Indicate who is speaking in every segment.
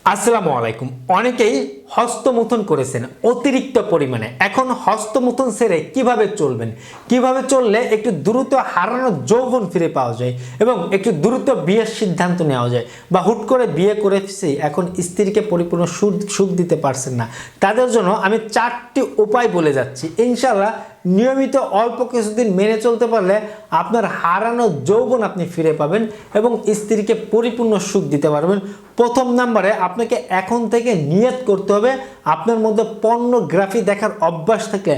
Speaker 1: আসসালামু আলাইকুম। অনেকেই হস্তমৈথুন করেছেন অতিরিক্ত পরিমাণে। এখন হস্তমৈথুন সেরে কিভাবে চলবেন, কিভাবে চললে একটু দ্রুত হারানো যৌবন ফিরে পাওয়া যায় এবং একটু দ্রুত বিয়ের সিদ্ধান্ত নেওয়া যায়, বা হুট করে বিয়ে করে এখন স্ত্রীকে পরিপূর্ণ সুখ দিতে পারছেন না, তাদের জন্য আমি 4টি উপায় বলে যাচ্ছি। ইনশাআল্লাহ নিয়মিত অল্প কিছুদিন মেনে চলতে পারলে আপনার হারানো যৌবন আপনি ফিরে পাবেন এবং স্ত্রীকে পরিপূর্ণ সুখ দিতে পারবেন। প্রথম নম্বরে আপনাকে এখন থেকে নিয়ত করতে হবে, আপনার মধ্যে পর্নোগ্রাফি দেখার অভ্যাস থাকলে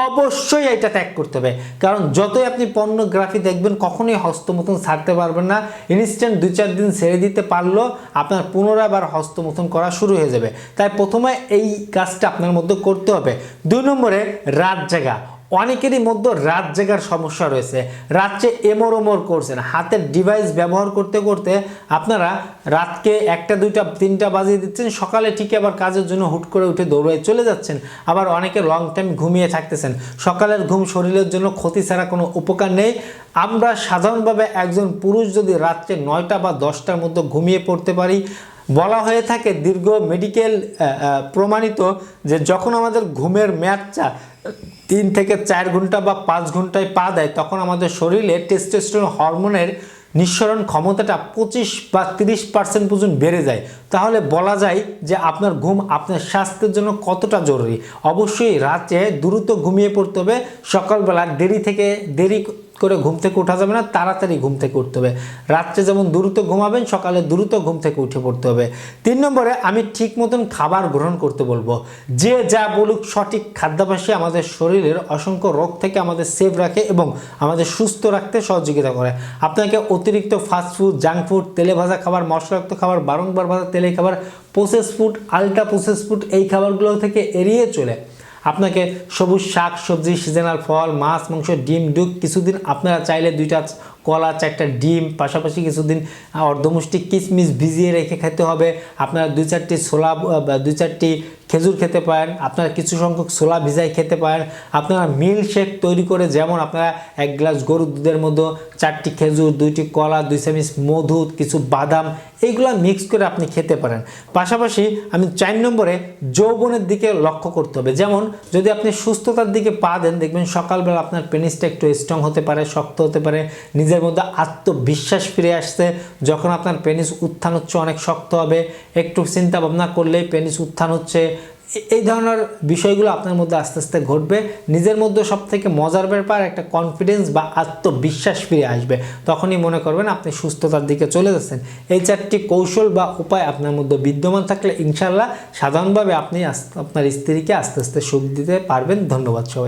Speaker 1: অবশ্যই এটা ত্যাগ করতে হবে। কারণ যতই আপনি পর্নোগ্রাফি দেখবেন কখনোই হস্তমৈথুন ছাড়তে পারবেন না। ইনস্ট্যান্ট 2-4 দিন ছেড়ে দিতে পারলেও আপনার পুনরায় আবার হস্তমৈথুন করা শুরু হয়ে যাবে। তাই প্রথমে এই কাজটা আপনার মধ্যে করতে হবে। 2 নম্বরে রাত জাগা। অনেকেরই মধ্যে রাত জাগার সমস্যা রয়েছে, রাত্রে এমর ওমর করছেন, হাতের ডিভাইস ব্যবহার করতে করতে আপনারা রাতকে 1টা 2টা 3টা বাজিয়ে দিচ্ছেন, সকালে ঠিক আবার কাজের জন্য হুট করে উঠে দৌড়ায় চলে যাচ্ছেন। আবার অনেকে লং টাইম ঘুমিয়ে থাকতেছেন। সকালের ঘুম শরীরের জন্য ক্ষতি ছাড়া কোনো উপকার নেই। আমরা সাধারণভাবে একজন পুরুষ যদি রাত্রে 9টা বা 10টার মধ্যে ঘুমিয়ে পড়তে পারি, বলা হয়ে থাকে দীর্ঘ মেডিকেল প্রমাণিত যে যখন আমাদের ঘুমের মেয়াদটা 3 থেকে 4 ঘন্টা বা 5 ঘন্টায় পা দেয়, তখন আমাদের শরীরে টেস্টোস্টেরন হরমোনের নিঃসরণ ক্ষমতাটা 25 বা 30% পর্যন্ত বেড়ে যায়। তাহলে বলা যায় যে আপনার ঘুম আপনার স্বাস্থ্যের জন্য কতটা জরুরি। অবশ্যই রাতে দ্রুত ঘুমিয়ে পড়তে হবে। সকালবেলা দেরি করে ঘুম থেকে ওঠা যাবে না, তাড়াতাড়ি ঘুম থেকে উঠতে হবে। রাত্রে যেমন দ্রুত ঘুমাবেন, সকালে দ্রুত ঘুম থেকে উঠে পড়তে হবে। 3 নম্বরে আমি ঠিক মতন খাবার গ্রহণ করতে বলবো। যে যা বলুক, সঠিক খাদ্যাভ্যাসে আমাদের শরীরের অসংখ্য রোগ থেকে আমাদের সেভ রাখে এবং আমাদের সুস্থ রাখতে সহযোগিতা করে। আপনাকে অতিরিক্ত ফাস্টফুড, জাঙ্ক ফুড, তেলে ভাজা খাবার, মশলাযুক্ত খাবার, বারংবার ভাজা তেলে খাবার, process food, ultra process food, এই খাবারগুলো থেকে এড়িয়ে চলে আপনাকে সবুজ শাক সবজি, সিজনাল ফল, মাছ, মাংস, ডিম, দুধ, কিছুদিন আপনারা চাইলে 2টা কলা, 4টা ডিম, পাশাপাশি কিছুদিন অর্ধমুষ্টি কিশমিশ ভিজিয়ে রেখে খেতে হবে। আপনারা 2-4টি ছোলা বা 2-4টি খেজুর খেতে পারেন। আপনারা কিছু সংখ্যক ছোলা ভিজাই খেতে পারেন। আপনারা মিল্ক শেক তৈরি করে, যেমন আপনারা 1 গ্লাস গরুর দুধের মধ্যে 4টি খেজুর, 2টি কলা, 2 চামচ মধু, কিছু বাদাম, এইগুলা মিক্স করে আপনি খেতে পারেন। পাশাপাশি আমি 4 নম্বরে যৌবনের দিকে লক্ষ্য করতে হবে। যেমন যদি আপনি সুস্থতার দিকে পা দেন, দেখবেন সকালবেলা আপনার পেনিসটা একটু স্ট্রং হতে পারে, শক্ত হতে পারে, নিজের মধ্যে আত্মবিশ্বাস ফিরে আসছে। যখন আপনার পেনিস উত্থান হচ্ছে অনেক শক্ত হবে, একটু চিন্তা ভাবনা করলেই পেনিস উত্থান হচ্ছে, এই ধরনের বিষয়গুলো আপনার মধ্যে আস্তে আস্তে ঘটবে। নিজের মধ্যে সবথেকে মজার ব্যাপার একটা কনফিডেন্স বা আত্মবিশ্বাস ফিরে আসবে। তখনই মনে করবেন আপনি সুস্থতার দিকে চলে যাচ্ছেন। এই 4টি কৌশল বা উপায় আপনার মধ্যে বিদ্যমান থাকলে ইনশাআল্লাহ সাধারণভাবে আপনি আপনার স্ত্রীকে আস্তে আস্তে সুখ দিতে পারবেন। ধন্যবাদ সবাই।